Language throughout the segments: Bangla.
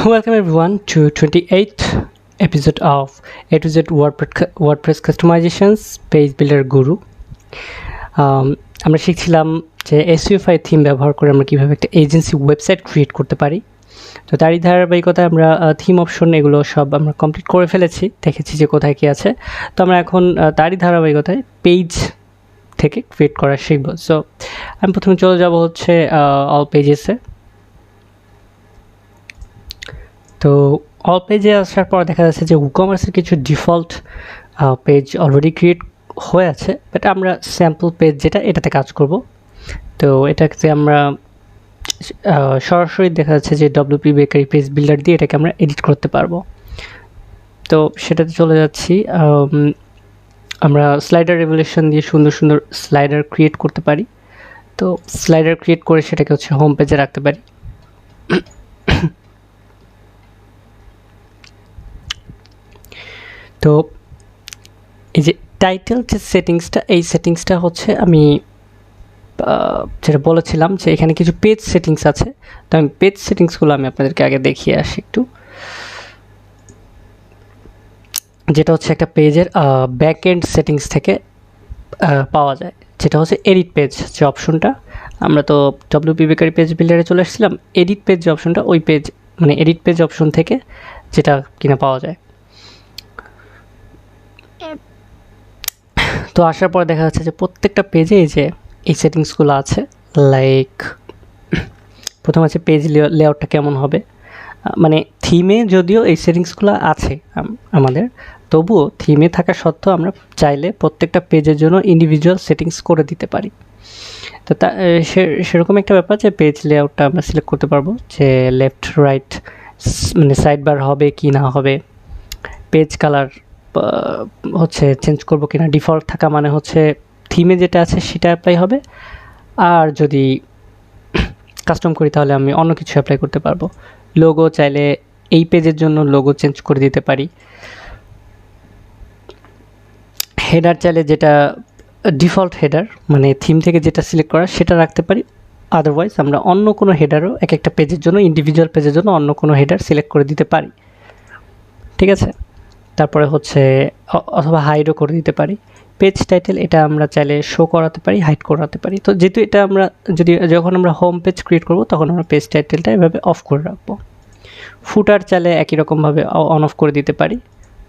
Welcome everyone to 28th episode of A to Z WordPress Customizations Page Builder Guru. আমরা শিখছিলাম যে SEO5 থিম ব্যবহার করে আমরা কীভাবে একটা এজেন্সি ওয়েবসাইট ক্রিয়েট করতে পারি। তো তারই ধারাবাহিকতায় আমরা থিম অপশন এগুলো সব আমরা কমপ্লিট করে ফেলেছি, দেখেছি যে কোথায় কী আছে। তো আমরা এখন তারই ধারাবাহিকতায় পেজ থেকে ক্রিয়েট করা শিখব। সো আমি প্রথমে চলে যাব হচ্ছে অল পেজেসে। তো অল পেজে আসার পর দেখা যাচ্ছে যে WooCommerceের কিছু ডিফল্ট পেজ অলরেডি ক্রিয়েট হয়ে আছে, বাট আমরা স্যাম্পল পেজ এটাতে কাজ করব। তো এটাকে আমরা সরাসরি দেখা যাচ্ছে যে WP বেকারি পেজ বিল্ডার দিয়ে এটাকে আমরা এডিট করতে পারবো। তো সেটাতে চলে যাচ্ছি। আমরা স্লাইডার রেভলিউশন দিয়ে সুন্দর সুন্দর স্লাইডার ক্রিয়েট করতে পারি। তো স্লাইডার ক্রিয়েট করে সেটাকে হচ্ছে হোম পেজে রাখতে পারি। তো এই যে টাইটেল যে সেটিংসটা, এই সেটিংসটা হচ্ছে আমি যেটা বলেছিলাম যে এখানে কিছু পেজ সেটিংস আছে। তো আমি পেজ সেটিংসগুলো আমি আপনাদেরকে আগে দেখিয়ে আসি একটু। যেটা হচ্ছে একটা পেজের ব্যাক এন্ড সেটিংস থেকে পাওয়া যায়, যেটা হচ্ছে এডিট পেজ যে অপশনটা। আমরা তো WP বেকারি পেজ বিল্ডারে চলে আসছিলাম, এডিট পেজ যে অপশনটা, ওই পেজ মানে এডিট পেজ অপশন থেকে যেটা কিনা পাওয়া যায়। তো আসার পর দেখা যাচ্ছে যে প্রত্যেকটা পেজে এই সেটিংসগুলো আছে। লাইক প্রথম আছে পেজ লেআউটটা কেমন হবে, মানে থিমে যদিও এই সেটিংসগুলো আছে আমাদের, তবুও থিমে থাকা সত্ত্বেও আমরা চাইলে প্রত্যেকটা পেজের জন্য ইন্ডিভিজুয়াল সেটিংস করে দিতে পারি। তো সেরকম একটা ব্যাপার যে পেজ লেআউটটা আমরা সিলেক্ট করতে পারবো যে লেফট রাইট মানে সাইড বার হবে কি না হবে, পেজ কালার হচ্ছে চেঞ্জ করবো কিনা, ডিফল্ট থাকা মানে হচ্ছে থিমে যেটা আছে সেটা অ্যাপ্লাই হবে, আর যদি কাস্টম করি তাহলে আমি অন্য কিছু অ্যাপ্লাই করতে পারবো। লোগো চাইলে এই পেজের জন্য লোগো চেঞ্জ করে দিতে পারি। হেডার চাইলে যেটা ডিফল্ট হেডার মানে থিম থেকে যেটা সিলেক্ট করা সেটা রাখতে পারি। আদারওয়াইজ আমরা অন্য কোনো হেডারও এক একটা পেজের জন্য, ইন্ডিভিজুয়াল পেজের জন্য অন্য কোনো হেডার সিলেক্ট করে দিতে পারি। ঠিক আছে, তারপরে হচ্ছে অথবা হাইডও করে দিতে পারি। পেজ টাইটেল এটা আমরা চাইলে শো করাতে পারি, হাইড করাতে পারি। তো যেহেতু এটা আমরা যখন আমরা হোম পেজ ক্রিয়েট করব তখন আমরা পেজ টাইটেলটা এভাবে অফ করে রাখবো। ফুটার চাইলে একই রকমভাবে অন অফ করে দিতে পারি।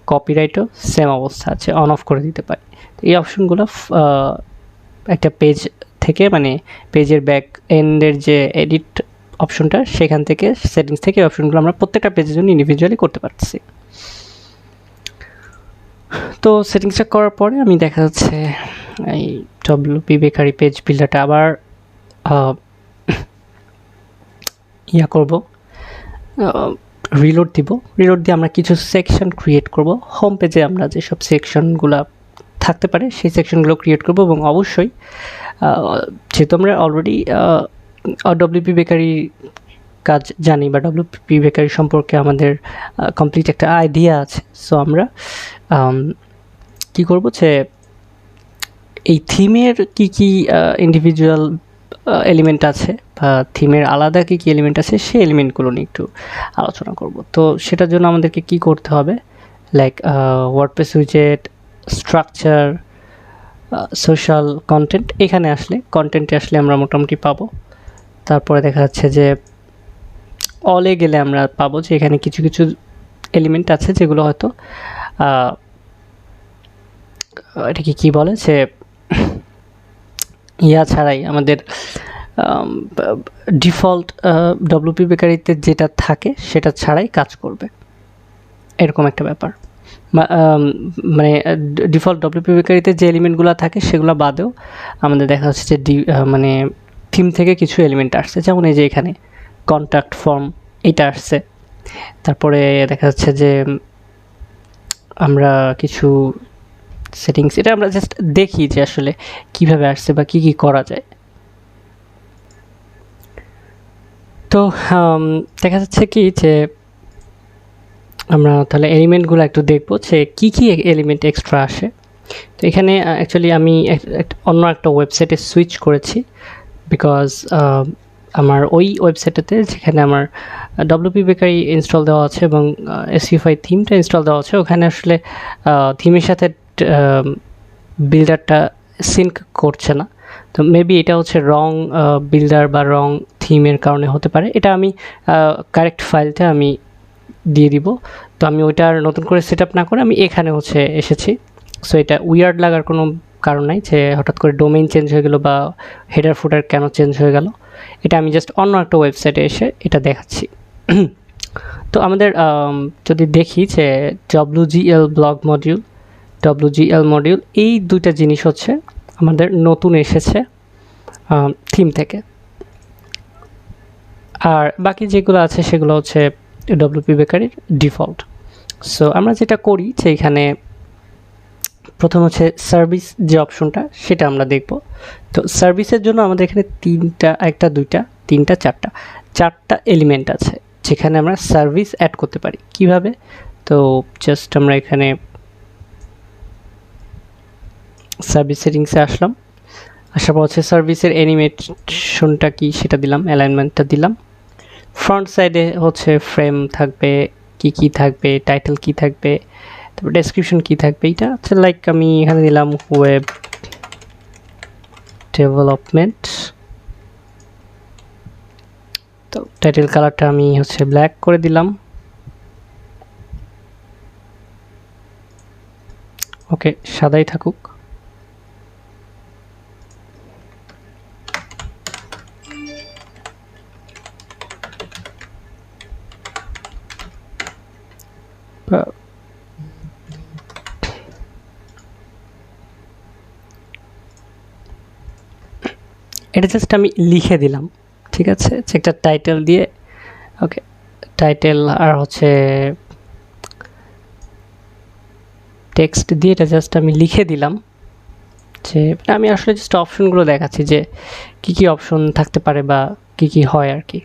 কপিরাইটও সেম অবস্থা আছে, অন অফ করে দিতে পারি। তো এই অপশনগুলো একটা পেজ থেকে মানে পেজের ব্যাক এন্ডের যে এডিট অপশনটা সেখান থেকে সেটিংস থেকে অপশনগুলো আমরা প্রত্যেকটা পেজের জন্য ইন্ডিভিজুয়ালি করতে পারছি। তো সেটিংসটা করার পরে আমি দেখা যাচ্ছে এই WP বেকারি পেজ বিল্ডারটা আবার করব, রিলোড দিব। রিলোড দিয়ে আমরা কিছু সেকশন ক্রিয়েট করব। হোম পেজে আমরা যেসব সেকশনগুলো থাকতে পারে সেই সেকশনগুলো ক্রিয়েট করব, এবং অবশ্যই যেহেতু আমরা অলরেডি WP বেকারি কাজ জানি বা WP বেকারি সম্পর্কে আমাদের কমপ্লিট একটা আইডিয়া আছে, সো আমরা কী করব যে এই থিমের কি কি ইন্ডিভিজুয়াল এলিমেন্ট আছে বা থিমের আলাদা কি কি এলিমেন্ট আছে সেই এলিমেন্টগুলো নিয়ে একটু আলোচনা করব। তো সেটার জন্য আমাদেরকে কি করতে হবে, লাইক ওয়ার্ডপ্রেস উইজেট, স্ট্রাকচার, সোশ্যাল কন্টেন্ট। এখানে আসলে কন্টেন্টে আসলে আমরা মোটামুটি পাবো। তারপরে দেখা যাচ্ছে যে অলে গেলে আমরা পাবো যে এখানে কিছু কিছু এলিমেন্ট আছে যেগুলো হয়তো এটাকে কী বলে যে ছাড়াই আমাদের ডিফল্ট WP বেকারিতে যেটা থাকে সেটা ছাড়াই কাজ করবে, এরকম একটা ব্যাপার। মানে ডিফল্ট WP বেকারিতে যে এলিমেন্টগুলো থাকে সেগুলো বাদেও আমাদের দেখা যাচ্ছে যে মানে থিম থেকে কিছু এলিমেন্ট আসছে, যেমন এই যে এখানে কন্ট্যাক্ট ফর্ম এইটা আসছে। তারপরে দেখা যাচ্ছে যে আমরা কিছু সেটিংস, এটা আমরা জাস্ট দেখি যে আসলে কিভাবে আসছে বা কি কি করা যায়। তো দেখা যাচ্ছে কি যে আমরা তাহলে এলিমেন্টগুলো একটু দেখবো যে কি কি এলিমেন্ট এক্সট্রা আসে। তো এখানে অ্যাকচুয়ালি আমি অন্য একটা ওয়েবসাইটে সুইচ করেছি, বিকজ আমার ওই ওয়েবসাইটটাতে যেখানে আমার ডব্লিউপি বেকারি ইনস্টল দেওয়া আছে এবং এসইউফআই থিমটা ইনস্টল দেওয়া আছে, ওখানে আসলে থিমের সাথে বিল্ডারটা সিঙ্ক করছে না। তো মেবি এটা হচ্ছে রং বিল্ডার বা রং থিমের কারণে হতে পারে। এটা আমি কারেক্ট ফাইলটা আমি দিয়ে দিব। তো আমি ওইটা আর নতুন করে সেট আপ না করে আমি এখানে হচ্ছে এসেছি। সো এটা উইয়ার্ড লাগার কোনো কারণ নাই যে হঠাৎ করে ডোমেইন চেঞ্জ হয়ে গেল বা হেডার ফুটার কেন চেঞ্জ হয়ে গেল। এটা আমি জাস্ট অন্য একটা ওয়েবসাইটে এসে এটা দেখাচ্ছি। তো আমাদের যদি দেখি যে WGL blog module, WGL module, এই দুইটা জিনিস হচ্ছে আমাদের নতুন এসেছে থিম থেকে। আর বাকি যেগুলো আছে সেগুলো হচ্ছে ডব্লিউপি বেকারির ডিফল্ট। সো আমরা যেটা করি যে এখানে প্রথম হচ্ছে সার্ভিস যে অপশনটা সেটা আমরা দেখব। তো সার্ভিসের জন্য আমাদের এখানে চারটা এলিমেন্ট আছে যেখানে আমরা সার্ভিস অ্যাড করতে পারি। কিভাবে? তো জাস্ট আমরা এখানে সার্ভিস সেটিংসে আসলাম, আসার পর হচ্ছে সার্ভিসের অ্যানিমেশনটা কি সেটা দিলাম, অ্যালাইনমেন্টটা দিলাম। ফ্রন্ট সাইডে হচ্ছে ফ্রেম থাকবে, কি থাকবে, টাইটেল কি থাকবে, তারপর ডেসক্রিপশন কি থাকবে। এটা হচ্ছে লাইক আমি এখানে দিলাম ওয়েব ডেভেলপমেন্ট। তো টাইটেল কালারটা আমি হচ্ছে ব্ল্যাক করে দিলাম। ওকে, সাদাই থাকুক। এটা জাস্ট আমি লিখে দিলাম, ঠিক আছে, একটা টাইটেল দিয়ে। ওকে, টাইটেল আর হচ্ছে টেক্সট দিয়ে এটা জাস্ট আমি লিখে দিলাম যে আমি আসলে জাস্ট অপশনগুলো দেখাচ্ছি যে কি অপশন থাকতে পারে বা কি হয় আর কি।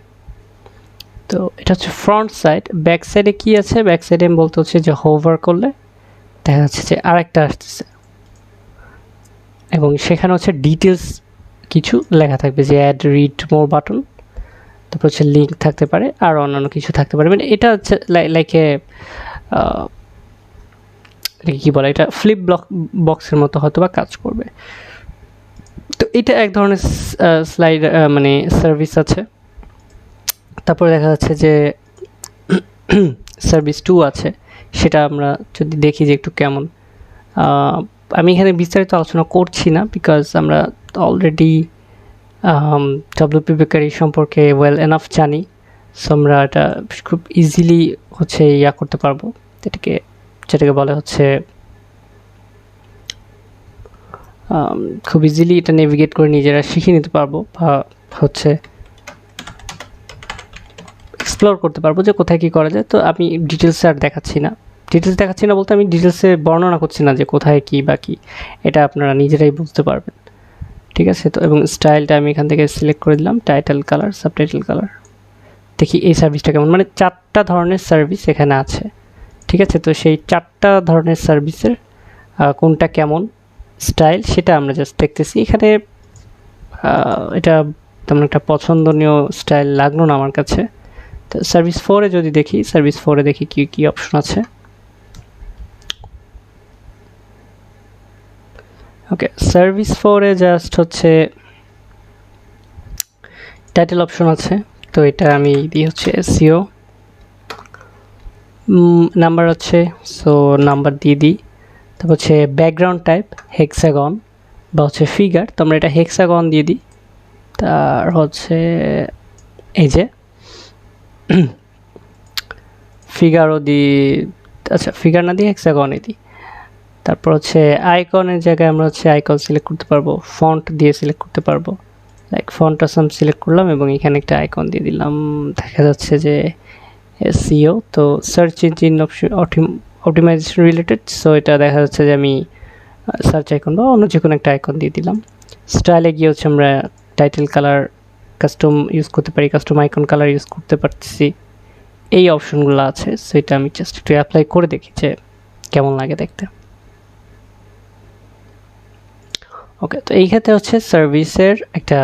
তো এটা হচ্ছে ফ্রন্ট সাইড। ব্যাক সাইডে কি আছে? ব্যাক সাইডে আমি বলতে হচ্ছে যে হোভার করলে দেখা যাচ্ছে যে আরেকটা আসতেছে এবং সেখানে হচ্ছে ডিটেলস কিছু লেখা থাকবে যে অ্যাড রিড মোর বাটন, তারপর হচ্ছে লিঙ্ক থাকতে পারে আর অন্যান্য কিছু থাকতে পারে। মানে এটা হচ্ছে লাইকে কি বলে, এটা ফ্লিপ বক্সের মতো হয়তো বা কাজ করবে। তো এটা এক ধরনের স্লাইড মানে সার্ভিস আছে। তারপরে দেখা যাচ্ছে যে সার্ভিস 2 আছে, সেটা আমরা যদি দেখি যে একটু কেমন। আমি এখানে বিস্তারিত আলোচনা করছি না বিকজ আমরা অলরেডি ডব্লিউপি বেকারি সম্পর্কে ওয়েল এনাফ জানি। সো আমরা এটা খুব ইজিলি হচ্ছে করতে পারবো, যেটাকে বলে হচ্ছে খুব ইজিলি এটা নেভিগেট করে নিজেরা শিখে নিতে পারবো বা হচ্ছে এক্সপ্লোর করতে পারবো যে কোথায় কী করা যায়। তো আমি ডিটেলসে আর দেখাচ্ছি না বলতে আমি ডিটেলসে বর্ণনা করছি না যে কোথায় কী বা কী, এটা আপনারা নিজেরাই বুঝতে পারবেন, ঠিক আছে। তো এবং স্টাইলটা আমি এখান থেকে সিলেক্ট করে দিলাম, টাইটেল কালার, সাবটাইটেল কালার। দেখি এই সার্ভিসটা কেমন, মানে 4টা ধরনের সার্ভিস এখানে আছে, ঠিক আছে। তো সেই 4টা ধরনের সার্ভিসের কোনটা কেমন স্টাইল সেটা আমরা জাস্ট দেখতেছি এখানে। এটা তেমন একটা পছন্দনীয় স্টাইল লাগলো না আমার কাছে। তো সার্ভিস 4-এ যদি দেখি, সার্ভিস 4-এ দেখি কি অপশন আছে। ওকে, সার্ভিস 4-এ জাস্ট হচ্ছে টাইটেল অপশন আছে। তো এটা আমি দিই হচ্ছে SEO, নাম্বার হচ্ছে, সো নাম্বার দিয়ে দিই। তারপর হচ্ছে ব্যাকগ্রাউন্ড টাইপ হেক্সাগন বা হচ্ছে ফিগার, তো আমরা এটা হেক্সাগন দিয়ে দিই। তার হচ্ছে এই যে ফিগারও দিই, আচ্ছা ফিগার না দিয়ে হেক্সাগনই দিই। তারপর হচ্ছে আইকনের জায়গায় আমরা হচ্ছে আইকন সিলেক্ট করতে পারবো, ফন্ট দিয়ে সিলেক্ট করতে পারবো, লাইক ফন্ট আসাম সিলেক্ট করলাম এবং এখানে একটা আইকন দিয়ে দিলাম। দেখা যাচ্ছে যে SEO, তো search engine optimization related. So এটা দেখা যাচ্ছে যে আমি সার্চ আইকন বা অন্য যে কোনো একটা আইকন দিয়ে দিলাম। স্টাইলে গিয়ে হচ্ছে আমরা টাইটেল কালার কাস্টম ইউজ করতে পারি, কাস্টম আইকন কালার ইউজ করতে পারতেছি, এই অপশনগুলো আছে। সো এটা আমি জাস্ট একটু অ্যাপ্লাই করে দেখি যে কেমন লাগে দেখতে। ওকে, তো এই ক্ষেত্রে হচ্ছে সার্ভিসের একটা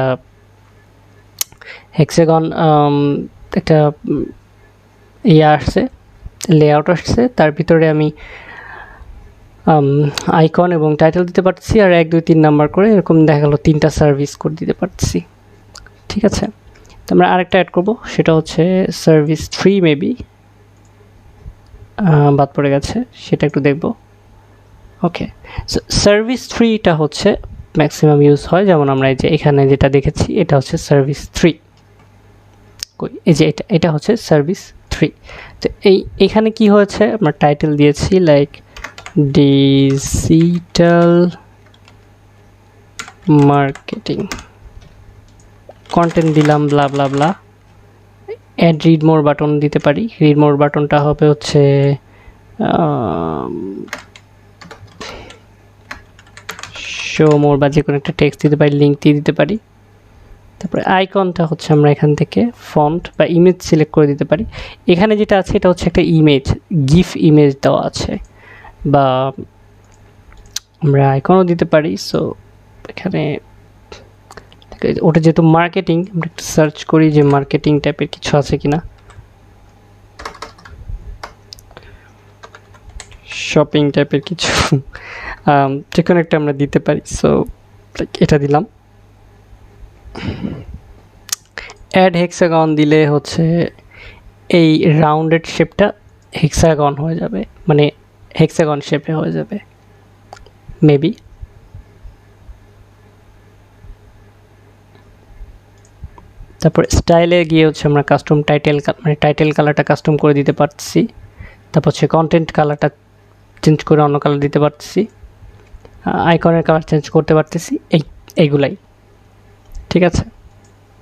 হেক্সাগন একটা ইয়ে আসছে, লেআউট আসছে, তার ভিতরে আমি আইকন এবং টাইটেল দিতে পারছি, আর 1 2 3 নাম্বার করে এরকম দেখা গেল 3টা সার্ভিস কোড দিতে পারছি। ঠিক আছে, তো আমরা আরেকটা অ্যাড করব, সেটা হচ্ছে সার্ভিস 3 মেবি বাদ পড়ে গেছে, সেটা একটু দেখব। ওকে, সার্ভিস 3টা হচ্ছে ম্যাক্সিমাম ইউজ হয়, যেমন আমরা এই যে এখানে যেটা দেখেছি এটা হচ্ছে সার্ভিস 3, এই যে এটা হচ্ছে সার্ভিস 3। তো এখানে কি হয়েছে, আমরা টাইটেল দিয়েছি লাইক ডিজিটাল মার্কেটিং, কন্টেন্ট দিলাম ব্লা ব্লা ব্লা, অ্যাড রিড মোর বাটন দিতে পারি, রিড মোর বাটনটা হবে হচ্ছে শো মোর বা যে কোনো একটা টেক্সট দিতে পারি, লিঙ্ক দিয়ে দিতে পারি। তারপরে আইকনটা হচ্ছে আমরা এখান থেকে ফন্ট বা ইমেজ সিলেক্ট করে দিতে পারি। এখানে যেটা আছে এটা হচ্ছে একটা ইমেজ, গিফ ইমেজ দেওয়া আছে, বা আমরা আইকনও দিতে পারি। সো এখানে ওটা যেহেতু মার্কেটিং, আমরা একটু সার্চ করি যে মার্কেটিং টাইপের কিছু আছে কিনা, শপিং টাইপের কিছু যে কোনো একটা আমরা দিতে পারি। সো এটা দিলাম। অ্যাড হেক্সাগন দিলে হচ্ছে এই রাউন্ডেড শেপটা হেক্সাগন হয়ে যাবে, মানে হেক্সাগন শেপে হয়ে যাবে মেবি। তারপর স্টাইলে গিয়ে হচ্ছে আমরা কাস্টম টাইটেল, মানে টাইটেল কালারটা কাস্টম করে দিতে পারছি। তারপর হচ্ছে কন্টেন্ট কালারটা চেঞ্জ করে অন্য কালার দিতে পারছি, আইকনের কালার চেঞ্জ করতে পারতেছি, এইগুলাই। ঠিক আছে,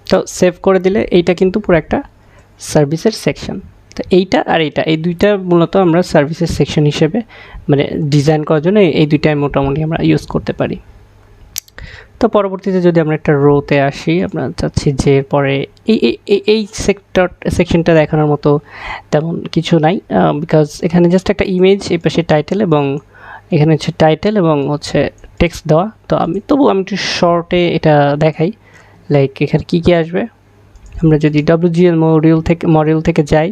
তো সেভ করে দিলে এইটা কিন্তু পুরো একটা সার্ভিসের সেকশন। তো এইটা আর এইটা, এই দুইটা মূলত আমরা সার্ভিসের সেকশন হিসেবে মানে ডিজাইন করার জন্য এই দুইটাই মোটামুটি আমরা ইউজ করতে পারি। তো পরবর্তীতে যদি আমরা একটা রোতে আসি, আমরা চাচ্ছি যে পরে এই সেকশনটা দেখানোর মতো তেমন কিছু নাই, বিকজ এখানে জাস্ট একটা ইমেজ, এই পাশে টাইটেল, এবং এখানে হচ্ছে টাইটেল এবং হচ্ছে টেক্সট দেওয়া। তো আমি একটু শর্টে এটা দেখাই, লাইক এখানে কী কী আসবে। আমরা যদি WGL মডিউল থেকে যাই,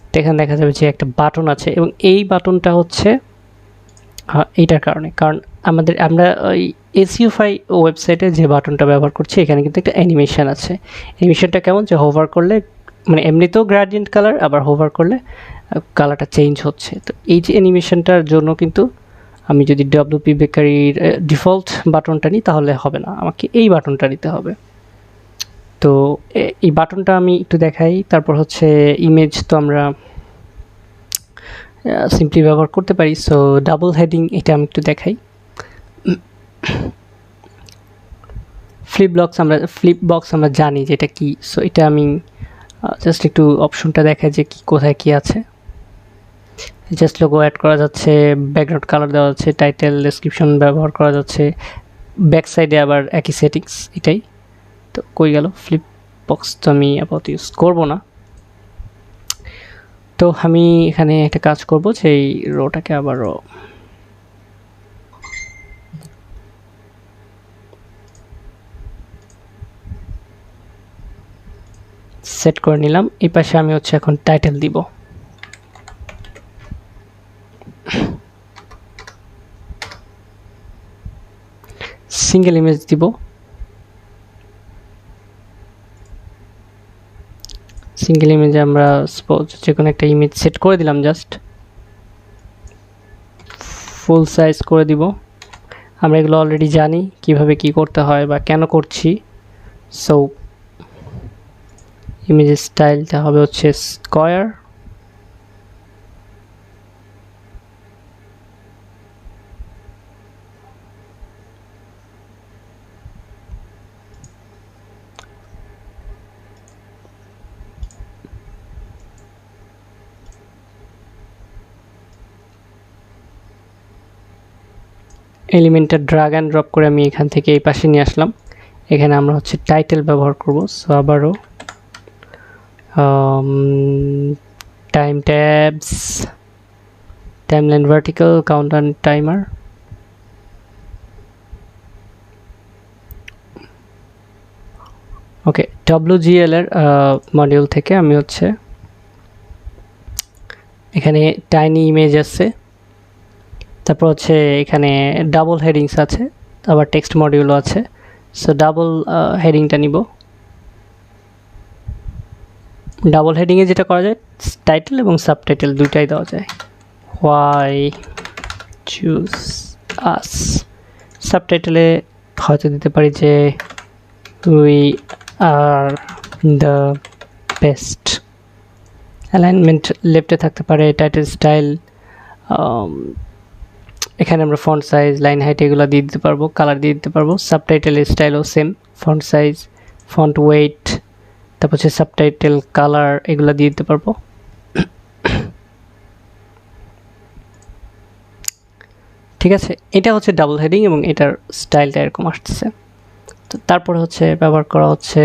তো এখানে দেখা যাবে যে একটা বাটন আছে, এবং এই বাটনটা হচ্ছে এইটার কারণ আমরা ওই SEOify ওয়েবসাইটে যে বাটনটা ব্যবহার করছি, এখানে কিন্তু একটা অ্যানিমেশন আছে। অ্যানিমেশনটা কেমন, যে হোভার করলে মানে এমনিতেও গ্রেডিয়েন্ট কালার, আবার হোভার করলে কালারটা চেঞ্জ হচ্ছে। তো এই যে অ্যানিমেশনটার জন্য কিন্তু আমি যদি WP বেকারির ডিফল্ট বাটনটা নিই তাহলে হবে না, আমাকে এই বাটনটা নিতে হবে। তো এই বাটনটা আমি একটু দেখাই। তারপর হচ্ছে ইমেজ তো আমরা সিম্পলি ব্যবহার করতে পারি। সো ডাবল হেডিং, এটা আমি একটু দেখাই। ফ্লিপ বক্স আমরা জানি যে এটা কি। সো এটা আমি জাস্ট একটু অপশনটা দেখাই যে কি কোথায় কি আছে। জাস্ট লোগো অ্যাড করা যাচ্ছে, ব্যাকগ্রাউন্ড কালার দেওয়া যাচ্ছে, টাইটেল ডেসক্রিপশন ব্যবহার করা যাচ্ছে, ব্যাক সাইডে আবার একই সেটিংস, এটাই। তো কই গেল ফ্লিপ বক্স, তো আমি আপাতত ইউজ করবো না। তো আমি এখানে একটা কাজ করব যে এই রোটাকে আবারও সেট করে নিলাম। এই পাশে আমি হচ্ছে এখন টাইটেল দিব, সিঙ্গেল ইমেজ দিব, সিঙ্গেল ইমেজে আমরা সাপোজ যে কোনো একটা ইমেজ সেট করে দিলাম, জাস্ট ফুল সাইজ করে দিব। আমরা এগুলো অলরেডি জানি কিভাবে কি করতে হয় বা কেন করছি। সো ইমেজের স্টাইলটা হবে হচ্ছে স্কয়ার, এলিমেন্টটা ড্রাগ অ্যান্ড ড্রপ করে আমি এখান থেকে এই পাশে নিয়ে আসলাম। এখানে আমরা হচ্ছে টাইটেল ব্যবহার করব। সো আবারও time tabs, timeline vertical, countdown timer, okay, WGL এর মডিউল থেকে আমি হচ্ছে এখানে টাইনি ইমেজ আছে, তারপর হচ্ছে এখানে ডাবল হেডিংস আছে, আবার টেক্সট মডিউলও আছে। সো ডাবল হেডিংটা নিব। ডাবল হেডিংয়ে যেটা করা যায়, টাইটেল এবং সাবটাইটেল দুইটাই দেওয়া যায়। হোয়াই চুজ আস। সাবটাইটেলে হয়তো দিতে পারি যে we are the best. Alignment লেফটে থাকতে পারে, টাইটেল স্টাইল, এখানে আমরা ফন্ট সাইজ, লাইন হাইট এগুলো দিয়ে দিতে পারবো, কালার দিয়ে দিতে পারবো। সাবটাইটেলের স্টাইলও same, font size, font weight, তারপর হচ্ছে সাবটাইটেল কালার এগুলো দিয়ে দিতে পারবো। ঠিক আছে, এটা হচ্ছে ডাবল হেডিং এবং এটার স্টাইলটা এরকম আসতেছে। তো তারপরে হচ্ছে ব্যবহার করা হচ্ছে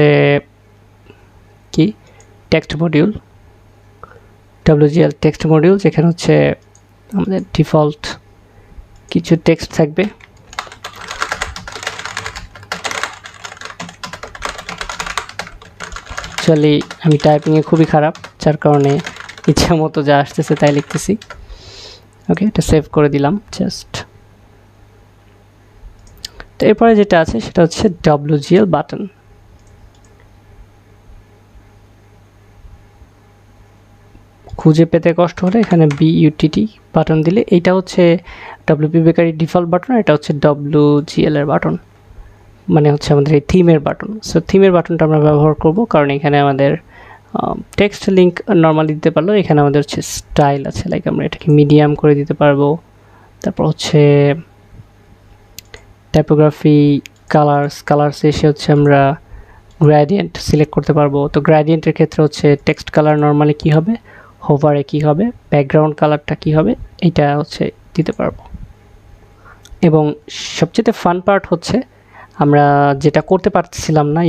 কি, text module, WGL text module, যেখানে হচ্ছে আমাদের ডিফল্ট কিছু টেক্সট থাকবে। অ্যাকচুয়ালি আমি টাইপিংয়ে খুবই খারাপ, যার কারণে ইচ্ছা মতো যা আসতেছে তাই লিখতেছি। ওকে, এটা সেভ করে দিলাম জাস্ট। তো এরপরে যেটা আছে সেটা হচ্ছে WGL বাটন। খুঁজে পেতে কষ্ট হলে এখানে BUTT বাটন দিলে, এইটা হচ্ছে WP বেকারি ডিফল্ট বাটন, এটা হচ্ছে WGL এর বাটন, মানে হচ্ছে আমাদের এই থিমের বাটন। সো থিমের বাটনটা আমরা ব্যবহার করব, কারণ এখানে আমাদের টেক্সট লিঙ্ক নর্মালি দিতে পারলো, এখানে আমাদের হচ্ছে স্টাইল আছে, লাইক আমরা এটাকে মিডিয়াম করে দিতে পারবো। তারপর হচ্ছে টাইপোগ্রাফি, কালার্স এসে হচ্ছে আমরা গ্রেডিয়েন্ট সিলেক্ট করতে পারবো। তো গ্রেডিয়েন্টের ক্ষেত্রে হচ্ছে টেক্সট কালার নর্মালি কী হবে, হোভারে কী হবে, ব্যাকগ্রাউন্ড কালারটা কী হবে, এইটা হচ্ছে দিতে পারবো। এবং সবচেয়ে ফান পার্ট হচ্ছে আমরা যেটা করতে পারছিলাম না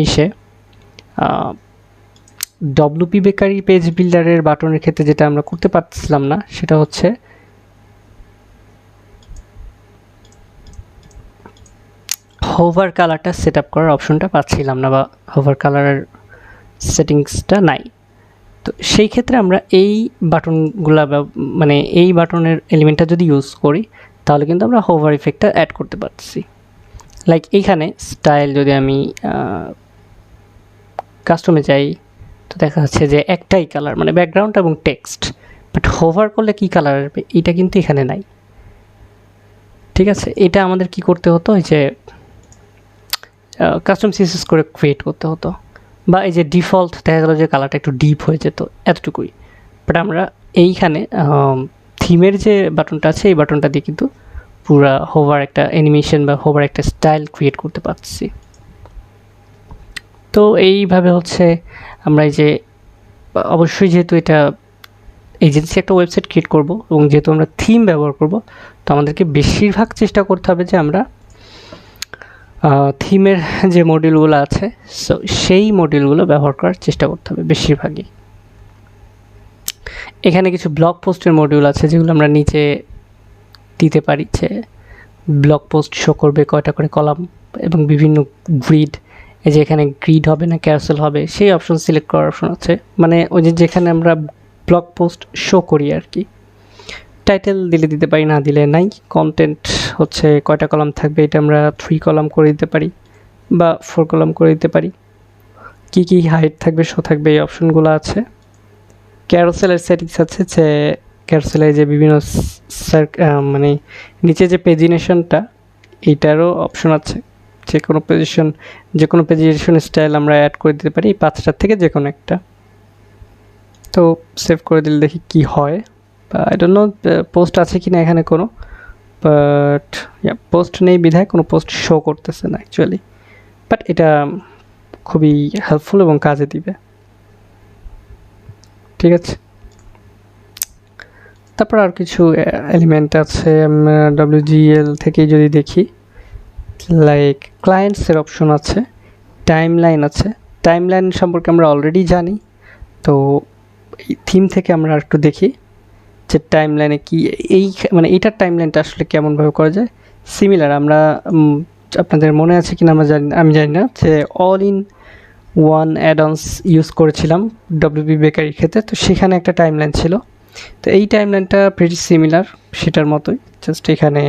WP বেকারি পেজ বিল্ডারের বাটনের ক্ষেত্রে যেটা আমরা করতে পারছিলাম না, সেটা হচ্ছে হোভার কালারটা সেট আপ করার অপশনটা পাচ্ছিলাম না, বা হোভার কালারের সেটিংসটা নাই। তো সেই ক্ষেত্রে আমরা এই বাটনগুলা মানে এই বাটনের এলিমেন্টটা যদি ইউজ করি, তাহলে কিন্তু আমরা হোভার ইফেক্টটা অ্যাড করতে পারছি। লাইক এইখানে স্টাইল যদি আমি কাস্টমে যাই, তো দেখা যাচ্ছে যে একটাই কালার, মানে ব্যাকগ্রাউন্ড এবং টেক্সট, বাট হোভার করলে কী কালার আসবে এটা কিন্তু এখানে নাই। ঠিক আছে, এটা আমাদের কি করতে হতো, এই যে কাস্টম সিএসএস করে ক্রিয়েট করতে হতো, বা এই যে ডিফল্ট দেখা গেলো যে কালারটা একটু ডিপ হয়ে যেত, এতটুকুই। বাট আমরা এইখানে থিমের যে বাটনটা আছে, এই বাটনটা দিয়ে কিন্তু পুরা হোভার একটা অ্যানিমেশন বা হোভার একটা স্টাইল ক্রিয়েট করতে পারছি। তো এইভাবে হচ্ছে আমরা এই যে অবশ্যই যেহেতু এটা এজেন্সি একটা ওয়েবসাইট ক্রিয়েট করব, এবং যেহেতু আমরা থিম ব্যবহার করব, তো আমাদেরকে বেশিরভাগ চেষ্টা করতে হবে যে আমরা থিমের যে মডিউলগুলো আছে, সো সেই মডিউলগুলো ব্যবহার করার চেষ্টা করতে হবে বেশিরভাগই। এখানে কিছু ব্লগ পোস্টের মডিউল আছে যেগুলো আমরা নিচে দিতে পারি, যে ব্লগ পোস্ট শো করবে কয়টা করে কলাম এবং বিভিন্ন গ্রিড। এই যে এখানে গ্রিড হবে না ক্যারসেল হবে, সেই অপশন সিলেক্ট করার অপশন আছে, মানে ওই যে যেখানে আমরা ব্লগ পোস্ট শো করি আর কি। টাইটেল দিলে দিতে পারি, না দিলে নাই। কন্টেন্ট হচ্ছে কয়টা কলাম থাকবে, এটা আমরা 3 কলাম করে দিতে পারি বা 4 কলাম করে দিতে পারি। কি কি হাইট থাকবে, শো থাকবে, এই অপশনগুলো আছে। ক্যারোসেলের সেটিংস আছে, যে ক্যারোসেলের যে বিভিন্ন মানে নিচে যে পেজিনেশনটা, এইটারও অপশন আছে। যে কোনো পেজিনেশন স্টাইল আমরা অ্যাড করে দিতে পারি, এই 5টার থেকে যে কোনো একটা। তো সেভ করে দিলে দেখি কি হয়। আই ডোন্ট নো পোস্ট আছে কি না এখানে কোনো, বাট পোস্ট নেই বিধায় কোনো পোস্ট শো করতেছে না অ্যাকচুয়ালি, বাট এটা খুবই হেল্পফুল এবং কাজে দিবে। ঠিক আছে, তারপর আর কিছু এলিমেন্ট আছে WGL থেকে যদি দেখি, লাইক ক্লায়েন্টসের অপশন আছে, টাইমলাইন আছে। টাইমলাইন সম্পর্কে আমরা অলরেডি জানি, তো এই থিম থেকে আমরা একটু দেখি যে টাইমলাইনে কি, এই মানে এইটার টাইমলাইনটা আসলে কেমনভাবে করা যায়। সিমিলার আমরা আপনাদের মনে আছে কিনা আমি জানি না, যে all in one add-ons use করেছিলাম ডব্লিউপি বেকারির ক্ষেত্রে, তো সেখানে একটা টাইমলাইন ছিল। তো এই টাইমলাইনটা প্রিটি সিমিলার সেটার মতোই, জাস্ট এখানে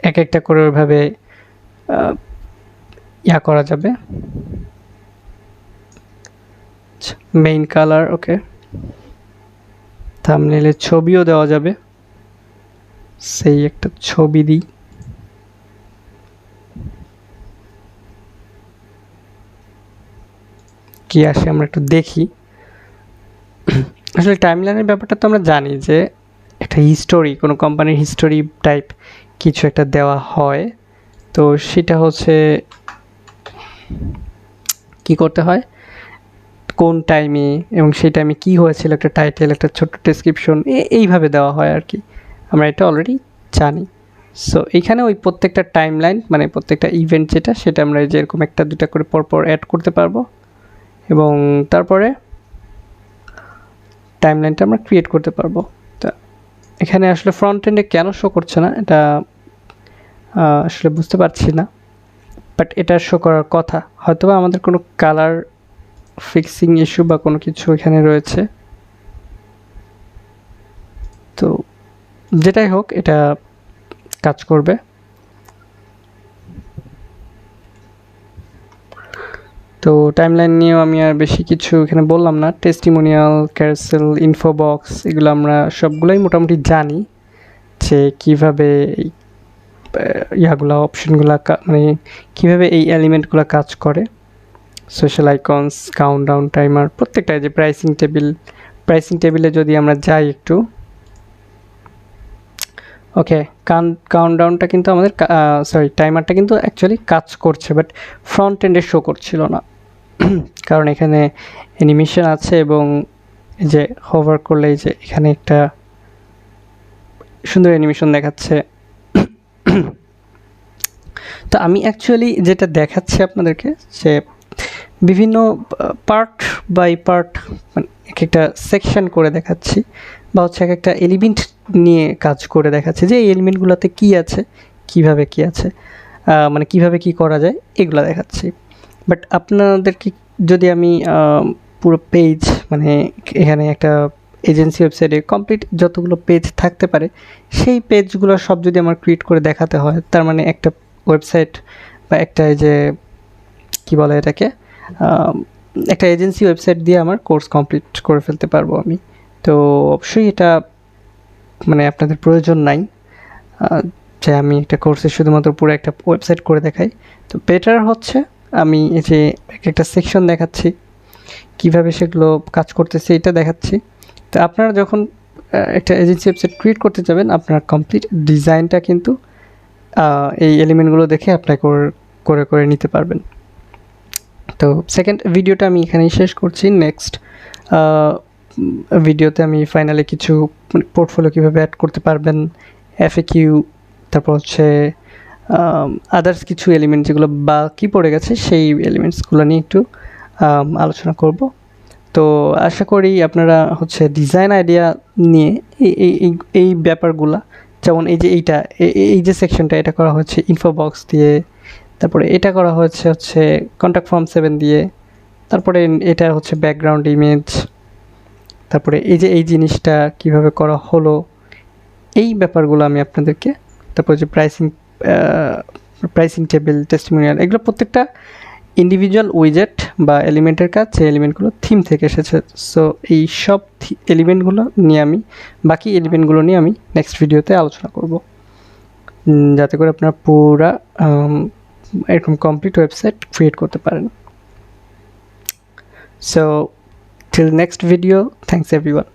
এক একটা করে ওইভাবে ইয়া করা যাবে। মেইন কালার, ওকে, থাম্বনেইলে ছবিও দেওয়া যাবে, সেই একটা ছবি দিই। কি আসে আমরা একটু দেখি। আসলে টাইমলাইনের ব্যাপারটা তো আমরা জানি যে একটা হিস্টোরি, কোনো কোম্পানির হিস্টোরি টাইপ কিছু একটা দেওয়া হয়। তো সেটা হচ্ছে কি করতে হয়, কোন টাইমে এবং সেই টাইমে কী হয়েছিল, একটা টাইটেল, একটা ছোট্ট ডেসক্রিপশন, এইভাবে দেওয়া হয় আর কি, আমরা এটা অলরেডি জানি। সো এইখানে ওই প্রত্যেকটা টাইমলাইন মানে প্রত্যেকটা ইভেন্ট যেটা, সেটা আমরা যেরকম একটা দুটা করে পরপর অ্যাড করতে পারবো এবং তারপরে টাইমলাইনটা আমরা ক্রিয়েট করতে পারবো। তা এখানে আসলে ফ্রন্ট এন্ডে কেন শো করছে না এটা আসলে বুঝতে পারছি না, বাট এটা শো করার কথা, হয়তো বা আমাদের কোনো কালার ফিক্সিং ইস্যু বা কোনো কিছু এখানে রয়েছে। তো যেটাই হোক এটা কাজ করবে। তো টাইমলাইন নিয়েও আমি আর বেশি কিছু এখানে বললাম না। টেস্টিমোনিয়াল, ক্যারসেল, ইনফোবক্স এগুলো আমরা সবগুলোই মোটামুটি জানি যে কীভাবে ইয়াগুলো অপশনগুলো মানে কীভাবে এই এলিমেন্টগুলো কাজ করে। সোশ্যাল আইকনস, কাউন্টডাউন টাইমার, প্রত্যেকটা যে প্রাইসিং টেবিলে যদি আমরা যাই একটু, ওকে, কাউন্টডাউনটা কিন্তু আমাদের টাইমারটা কিন্তু অ্যাকচুয়ালি কাজ করছে, বাট ফ্রন্ট এন্ডে শো করছিল না কারণ এখানে অ্যানিমেশন আছে এবং এই যে হোভার করলে এই যে এখানে একটা সুন্দর অ্যানিমেশন দেখাচ্ছে। তো আমি অ্যাকচুয়ালি যেটা দেখাচ্ছি আপনাদেরকে যে বিভিন্ন পার্ট বাই পার্ট মানে এক একটা সেকশন করে দেখাচ্ছি, বা হচ্ছে এক একটা এলিমেন্ট নিয়ে কাজ করে দেখাচ্ছি যে এই এলিমেন্টগুলোতে কী আছে, কীভাবে কী আছে, মানে কীভাবে কী করা যায় এগুলো দেখাচ্ছি। বাট আপনাদেরকে যদি আমি পুরো পেজ মানে এখানে একটা এজেন্সি ওয়েবসাইটে কমপ্লিট যতগুলো পেজ থাকতে পারে সেই পেজগুলো সব যদি আমার ক্রিয়েট করে দেখাতে হয়, তার মানে একটা ওয়েবসাইট বা একটা এই যে কী বলে এটাকে, একটা এজেন্সি ওয়েবসাইট দিয়ে আমার কোর্স কমপ্লিট করে ফেলতে পারবো আমি। তো অবশ্যই এটা মানে আপনাদের প্রয়োজন নাই যে আমি একটা কোর্সে শুধুমাত্র পুরো একটা ওয়েবসাইট করে দেখাই। তো বেটার হচ্ছে আমি এই যে একটা সেকশন দেখাচ্ছি, কিভাবে সেগুলো কাজ করতেছে এটা দেখাচ্ছি। তো আপনারা যখন একটা এজেন্সি ওয়েবসাইট ক্রিয়েট করতে যাবেন, আপনার কমপ্লিট ডিজাইনটা কিন্তু এই এলিমেন্টগুলো দেখে অ্যাপ্লাই করে করে নিতে পারবেন। তো সেকেন্ড ভিডিওটা আমি এখানেই শেষ করছি। নেক্সট ভিডিওতে আমি ফাইনালি কিছু পোর্টফোলিও কীভাবে অ্যাড করতে পারবেন, এফএকিউ, তারপর হচ্ছে আদার্স কিছু এলিমেন্ট যেগুলো বাকি পড়ে গেছে সেই এলিমেন্টসগুলো নিয়ে একটু আলোচনা করব। তো আশা করি আপনারা হচ্ছে ডিজাইন আইডিয়া নিয়ে এই ব্যাপারগুলা, যেমন এই যে এই যে সেকশনটা এটা করা হচ্ছে ইনফোবক্স দিয়ে, তারপরে এটা করা হচ্ছে কন্ট্যাক্ট ফর্ম 7 দিয়ে, তারপরে এটা হচ্ছে ব্যাকগ্রাউন্ড ইমেজ, তারপরে এই যে এই জিনিসটা কিভাবে করা হলো, এই ব্যাপারগুলো আমি আপনাদেরকে, তারপরে যে প্রাইসিং টেবিল, টেস্টিমোনিয়াল, এগুলো প্রত্যেকটা ইন্ডিভিজুয়াল উইজেট বা এলিমেন্টের কাজ, যে এলিমেন্টগুলো থিম থেকে এসেছে। সো এই সব এলিমেন্টগুলো নিয়ে আমি বাকি এলিমেন্টগুলো নিয়ে আমি নেক্সট ভিডিওতে আলোচনা করব, যাতে করে আপনারা পুরা এরকম কমপ্লিট ওয়েবসাইট ক্রিয়েট করতে পারেন। So till next video, thanks everyone.